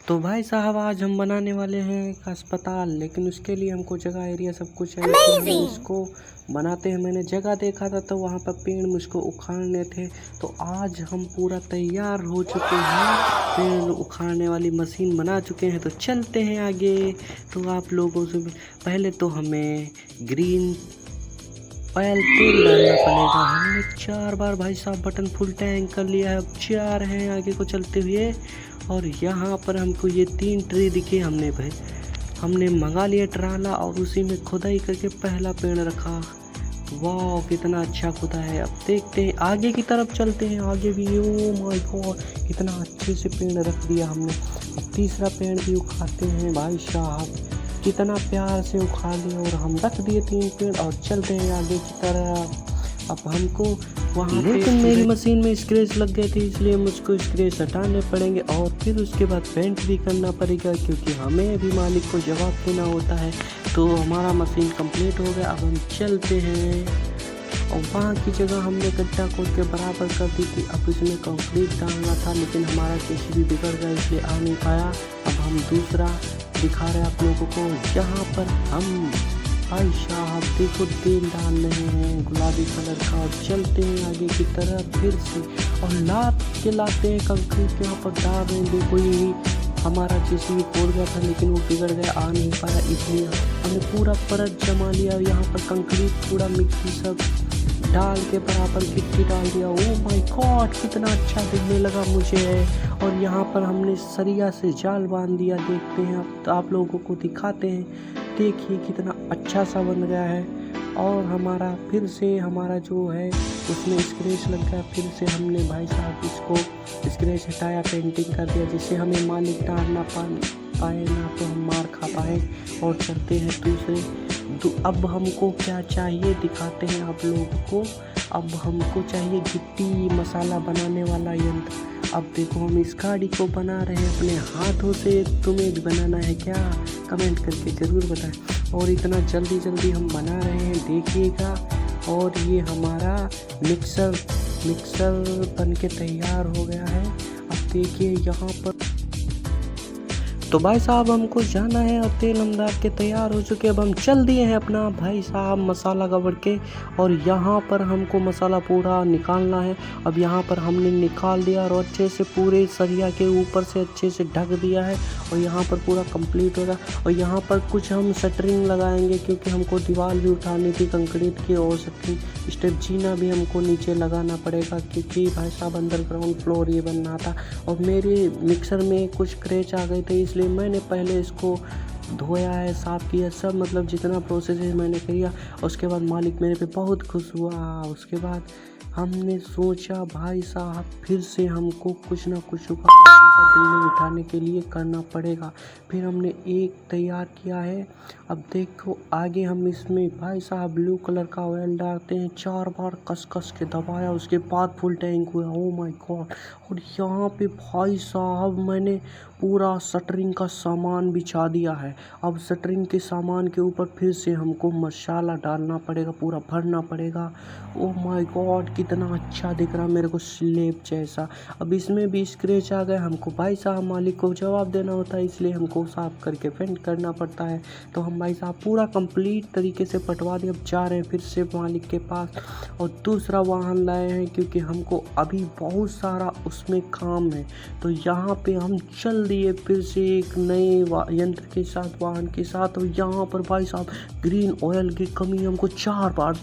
तो भाई साहब आज हम बनाने वाले हैं एक अस्पताल, लेकिन उसके लिए हमको जगह एरिया सब कुछ है। लेकिन हम इसको बनाते हैं, मैंने जगह देखा था तो वहाँ पर पेड़ मुझको उखाड़ने थे। तो आज हम पूरा तैयार हो चुके हैं, पेड़ उखाड़ने वाली मशीन बना चुके हैं। तो चलते हैं आगे। तो आप लोगों से पहले तो हमें ग्रीन ऑयल तेल डालना पड़ेगा। हमने 4 बार भाई साहब बटन फुल टैंक कर लिया है, अब 4 हैं आगे को चलते हुए। और यहाँ पर हमको ये 3 ट्री दिखे, हमने मंगा लिया ट्राला और उसी में खुदाई करके पहला पेड़ रखा। वाह कितना अच्छा खुदा है। अब देखते हैं आगे की तरफ चलते हैं, आगे भी ओ माय गॉड कितना अच्छे से पेड़ रख दिया हमने। अब तीसरा पेड़ भी उखाड़ते हैं भाई साहब, कितना प्यार से उखाड़ लिया और हम रख दिए 3 पेड़ और चलते हैं आगे की तरफ। अब हमको वहाँ लेकिन मेरी मशीन में स्क्रैच लग गए थे, इसलिए मुझको स्क्रैच हटाने पड़ेंगे और फिर उसके बाद पेंट भी करना पड़ेगा, क्योंकि हमें भी मालिक को जवाब देना होता है। तो हमारा मशीन कंप्लीट हो गया। अब हम चलते हैं और वहाँ की जगह हमने गड्ढा खोद के बराबर कर दी थी। अब इसमें कंक्रीट डालना था, लेकिन हमारा जेसीबी बिगड़ गया इसलिए आ नहीं पाया। अब हम दूसरा दिखा रहे हैं आप लोगों को। यहाँ पर हम भाई साहब देखो तेल डाल रहे हैं गुलाबी कलर का और चलते हैं आगे की तरफ फिर से और लाते हैं कंक्रीट यहाँ पर डाल रहे हैं। देखो यही हमारा जेसीबी खोल गया था, लेकिन वो बिगड़ गया, आ नहीं पाया, इसलिए हमने पूरा परत जमा लिया। यहाँ पर कंक्रीट पूरा मिट्टी सब डाल के बराबर गिट्टी डाल दिया। ओह माय गॉड कितना अच्छा दिखने लगा मुझे। और यहाँ पर हमने सरिया से जाल बांध दिया। देखते हैं अब आप लोगों को दिखाते हैं, देखिए कितना अच्छा सा बन गया है। और हमारा फिर से हमारा जो है उसमें स्क्रैच लग गया, फिर से हमने भाई साहब इसको स्क्रैच हटाया, पेंटिंग कर दिया, जिससे हमें मालिक डाल ना पाए ना तो हम मार खा पाए। और चलते हैं दूसरे। तो अब हमको क्या चाहिए दिखाते हैं आप लोगों को। अब हमको चाहिए गिट्टी मसाला बनाने वाला यंत्र। अब देखो हम इस गाड़ी को बना रहे हैं अपने हाथों से। तुम्हें भी बनाना है क्या? कमेंट करके ज़रूर बताएं। और इतना जल्दी हम बना रहे हैं, देखिएगा। और ये हमारा मिक्सर बन के तैयार हो गया है। अब देखिए यहाँ पर तो भाई साहब हमको जाना है और तेल हम डाल के तैयार हो चुके। अब हम चल दिए हैं अपना भाई साहब मसाला गबड़ के, और यहाँ पर हमको मसाला पूरा निकालना है। अब यहाँ पर हमने निकाल दिया और अच्छे से पूरे सरिया के ऊपर से अच्छे से ढक दिया है और यहाँ पर पूरा कंप्लीट होगा। और यहाँ पर कुछ हम शटरिंग लगाएंगे, क्योंकि हमको दीवार भी उठानी थी कंक्रीट की, और शटरिंग स्टेप जीना भी हमको नीचे लगाना पड़ेगा, क्योंकि भाई साहब अंडरग्राउंड फ्लोर ये बनना था। और मेरे मिक्सर में कुछ क्रैच आ गए थे, इसलिए मैंने पहले इसको धोया है, साफ़ किया, सब मतलब जितना प्रोसेस है मैंने किया। उसके बाद मालिक मेरे पे बहुत खुश हुआ। उसके बाद हमने सोचा भाई साहब फिर से हमको कुछ ना कुछ उठाने के लिए करना पड़ेगा। फिर हमने एक तैयार किया है। अब देखो आगे हम इसमें भाई साहब ब्लू कलर का ऑयल डालते हैं। 4 बार कस के दबाया, उसके बाद फुल टैंक हुआ। Oh my God. और यहाँ पे भाई साहब मैंने पूरा शटरिंग का सामान बिछा दिया है। अब शटरिंग के सामान के ऊपर फिर से हमको मसाला डालना पड़ेगा, पूरा भरना पड़ेगा। ओह माय गॉड कितना अच्छा दिख रहा मेरे को स्लेब जैसा। अब इसमें भी स्क्रैच आ गया, हमको भाई साहब मालिक को जवाब देना होता है, इसलिए हमको साफ करके पेंट करना पड़ता है। तो हम भाई साहब पूरा कंप्लीट तरीके से पटवा दिए। अब जा रहे हैं फिर से मालिक के पास और दूसरा वाहन लाए हैं, क्योंकि हमको अभी बहुत सारा उसमें काम है। तो यहाँ पे हम चल दिए फिर से एक नए यंत्र के साथ, वाहन के साथ। और यहाँ पर भाई साहब ग्रीन ऑयल की कमी हमको 4 बार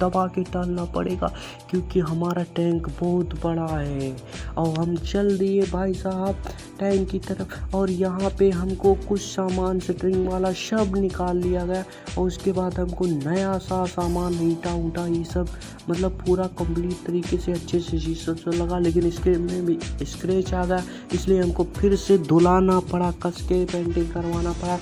दबा के डालना पड़ेगा, क्योंकि हमारा टैंक बहुत बड़ा है। और हम चल दिए भाई साहब टैंक की तरफ। और यहाँ पे हमको कुछ सामान शटरिंग वाला सब निकाल लिया गया, और उसके बाद हमको नया सा सामान ईंटा ये सब मतलब पूरा कंप्लीट तरीके से अच्छे से शीशा लगा। लेकिन इसके में भी स्क्रैच आ गया, इसलिए हमको फिर से धुलाना पड़ा, कस के पेंटिंग करवाना पड़ा।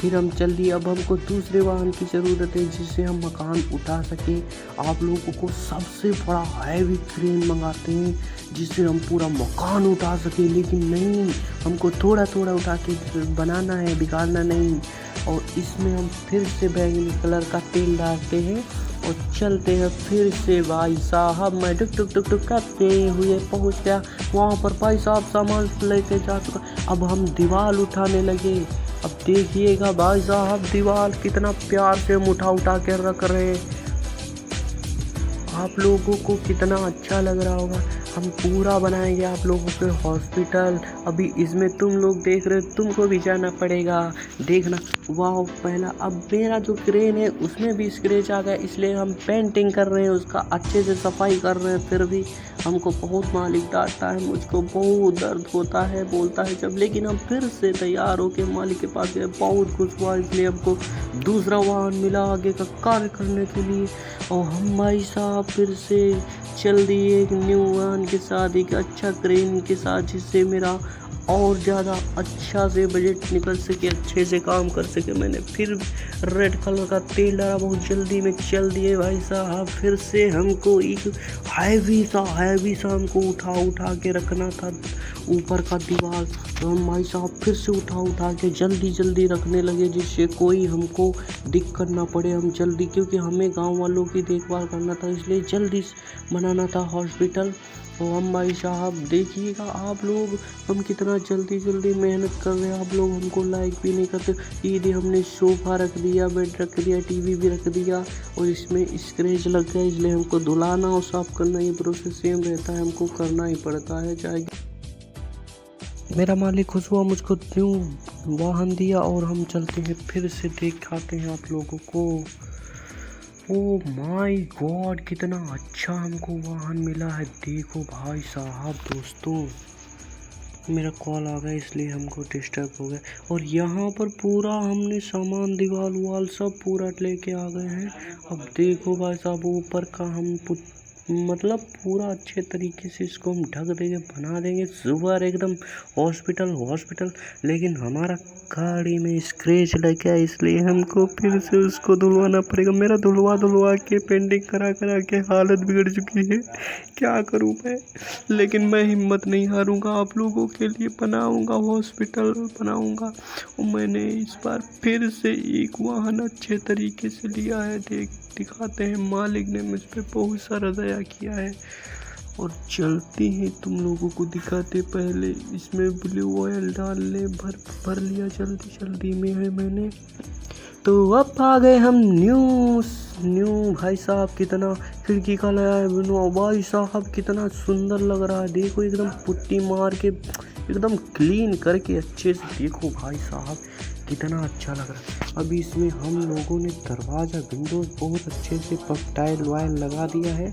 फिर हम चल दिए। अब हमको दूसरे वाहन की ज़रूरत है, जिससे हम मकान उठा सकें। आप लोगों को सबसे बड़ा हैवी क्रेन मंगाते हैं, जिससे हम पूरा मकान उठा सकें। लेकिन नहीं, हमको थोड़ा उठा के बनाना है, बिगाड़ना नहीं। और इसमें हम फिर से बैंगनी कलर का तेल डालते हैं और चलते हैं फिर से। भाई साहब मैं टुक टुक करते हुए पहुंच गया वहाँ पर। भाई साहब सामान लेके जा चुका। अब हम दीवार उठाने लगे। अब देखिएगा भाई साहब दीवार कितना प्यार से हम उठा के रख रहे हैं। आप लोगों को कितना अच्छा लग रहा होगा। हम पूरा बनाएंगे आप लोगों के हॉस्पिटल। अभी इसमें तुम लोग देख रहे हो, तुमको भी जाना पड़ेगा देखना। वाह, पहला अब मेरा जो क्रेन है उसमें भी स्क्रैच आ गया, इसलिए हम पेंटिंग कर रहे हैं, उसका अच्छे से सफाई कर रहे हैं। फिर भी हमको बहुत मालिक डांटता है, मुझको बहुत दर्द होता है, बोलता है जब, लेकिन हम फिर से तैयार होके मालिक के पास गए। बहुत खुश हुआ, इसलिए हमको दूसरा वाहन मिला आगे का कार्य करने के लिए। और हम भाई साहब फिर से चल दिए एक न्यू वाहन के साथ, एक अच्छा क्रेन के साथ, जिससे मेरा और ज़्यादा अच्छा से बजट निकल सके, अच्छे से काम कर सके। मैंने फिर रेड कलर का तेल डाला, बहुत जल्दी में चल दिए भाई साहब। फिर से हमको एक हैवी सा हमको उठा के रखना था ऊपर का दीवार। तो हम भाई साहब फिर से उठा के जल्दी रखने लगे, जिससे कोई हमको दिक्कत ना पड़े। हम जल्दी, क्योंकि हमें गांव वालों की देखभाल करना था, इसलिए जल्दी बनाना था हॉस्पिटल। तो हम भाई साहब देखिएगा आप लोग, हम कितना जल्दी मेहनत कर रहे हैं। आप लोग हमको लाइक भी नहीं करते। ये हमने सोफा रख दिया, बेड रख दिया, टीवी भी रख दिया, और इसमें स्क्रैच लग गया, इसलिए हमको धुलाना और साफ करना, ये प्रोसेस सेम रहता है, हमको करना ही पड़ता है। चाहे मेरा मालिक खुश हुआ, मुझको न्यू वाहन दिया, और हम चलते हैं फिर से दिखाते हैं आप लोगों को। ओ माय गॉड, कितना अच्छा हमको वाहन मिला है। देखो भाई साहब दोस्तों, मेरा कॉल आ गया इसलिए हमको डिस्टर्ब हो गया। और यहाँ पर पूरा हमने सामान, दीवार वाल सब पूरा लेके आ गए हैं। अब देखो भाई साहब, ऊपर का हम मतलब पूरा अच्छे तरीके से इसको हम ढक देंगे, बना देंगे सुपर एकदम हॉस्पिटल। लेकिन हमारा गाड़ी में स्क्रैच लग गया, इसलिए हमको फिर से उसको धुलवाना पड़ेगा। मेरा धुलवा के पेंटिंग करा के हालत बिगड़ चुकी है, क्या करूं मैं। लेकिन मैं हिम्मत नहीं हारूंगा, आप लोगों के लिए बनाऊंगा हॉस्पिटल बनाऊंगा। और मैंने इस बार फिर से एक वाहन अच्छे तरीके से लिया है। दिखाते हैं, मालिक ने मुझ पे बहुत सारा दया किया है। और चलते हैं, तुम लोगों को दिखाते। पहले इसमें ब्लू ऑयल डाल ले, भर लिया जल्दी में है मैंने। तो अब आ गए हम न्यू भाई साहब, कितना खिड़की का लाया है बिनो। भाई साहब कितना सुंदर लग रहा है, देखो एकदम पुट्टी मार के एकदम क्लीन करके अच्छे से। देखो भाई साहब कितना अच्छा लग रहा है। अभी इसमें हम लोगों ने दरवाज़ा विंडोज़ बहुत अच्छे से टाइल वाइल लगा दिया है,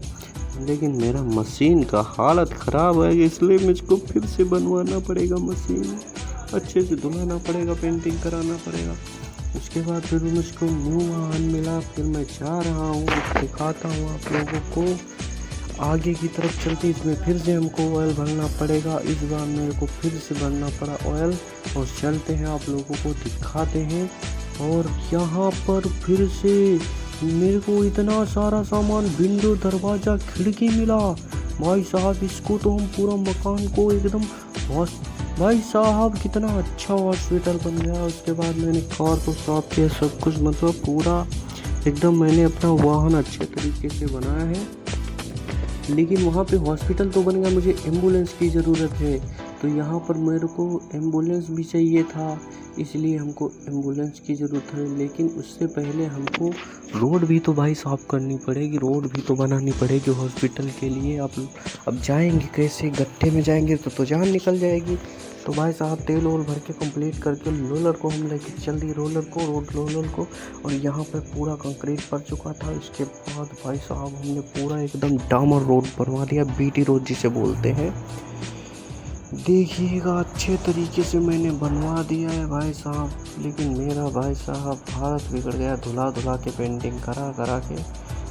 लेकिन मेरा मशीन का हालत ख़राब है, इसलिए मुझको फिर से बनवाना पड़ेगा। मशीन अच्छे से धुलाना पड़ेगा, पेंटिंग कराना पड़ेगा। उसके बाद फिर मुझको न्यू वाहन मिला, फिर मैं जा रहा हूँ, दिखाता हूँ आप लोगों को। आगे की तरफ चलते, इसमें फिर से हमको ऑयल भरना पड़ेगा। इस बार मेरे को फिर से भरना पड़ा ऑयल, और चलते हैं आप लोगों को दिखाते हैं। और यहाँ पर फिर से मेरे को इतना सारा सामान, विंडो, दरवाज़ा, खिड़की मिला। भाई साहब इसको तो हम पूरा मकान को एकदम भाई साहब कितना अच्छा हॉस्पिटल बन गया। उसके बाद मैंने कार को साफ किया, सब कुछ मतलब पूरा एकदम मैंने अपना वाहन अच्छे तरीके से बनाया है। लेकिन वहाँ पे हॉस्पिटल तो बन गया, मुझे एम्बुलेंस की ज़रूरत है। तो यहाँ पर मेरे को एम्बुलेंस भी चाहिए था, इसलिए हमको एम्बुलेंस की ज़रूरत है। लेकिन उससे पहले हमको रोड भी तो भाई साफ़ करनी पड़ेगी, रोड भी तो बनानी पड़ेगी हॉस्पिटल के लिए। अब जाएंगे कैसे, गड्ढे में जाएंगे तो जान निकल जाएगी। तो भाई साहब तेल भर के कंप्लीट करके रोलर को हम लेके चल दिए, रोलर को। और यहाँ पे पूरा कंक्रीट पड़ चुका था। इसके बाद भाई साहब हमने पूरा एकदम डामर रोड बनवा दिया, बीटी रोड जिसे बोलते हैं। देखिएगा अच्छे तरीके से मैंने बनवा दिया है भाई साहब। लेकिन मेरा भाई साहब हालत बिगड़ गया, धुला के पेंटिंग करा के।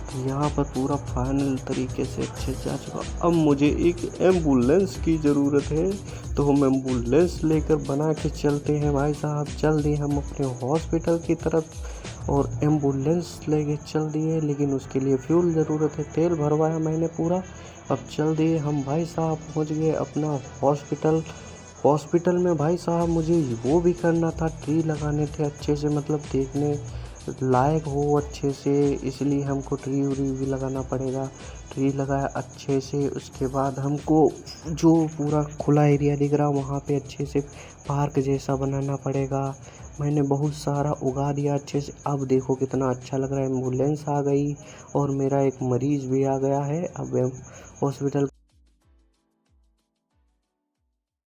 तो यहाँ पर पूरा फाइनल तरीके से अच्छे से जा चुका। अब मुझे एक एम्बुलेंस की ज़रूरत है, तो हम एम्बुलेंस लेकर बना के चलते हैं भाई साहब। चल दिए हम अपने हॉस्पिटल की तरफ, और एम्बुलेंस लेके चल दिए। लेकिन उसके लिए फ्यूल ज़रूरत है, तेल भरवाया मैंने पूरा। अब चल दिए हम भाई साहब, पहुँच गए अपना हॉस्पिटल में। भाई साहब मुझे वो भी करना था, ट्री लगाने थे अच्छे से, मतलब देखने लायक हो अच्छे से, इसलिए हमको ट्री भी लगाना पड़ेगा। ट्री लगाया अच्छे से। उसके बाद हमको जो पूरा खुला एरिया दिख रहा वहाँ पे अच्छे से पार्क जैसा बनाना पड़ेगा। मैंने बहुत सारा उगा दिया अच्छे से। अब देखो कितना अच्छा लग रहा है। एम्बुलेंस आ गई और मेरा एक मरीज भी आ गया है। अब हॉस्पिटल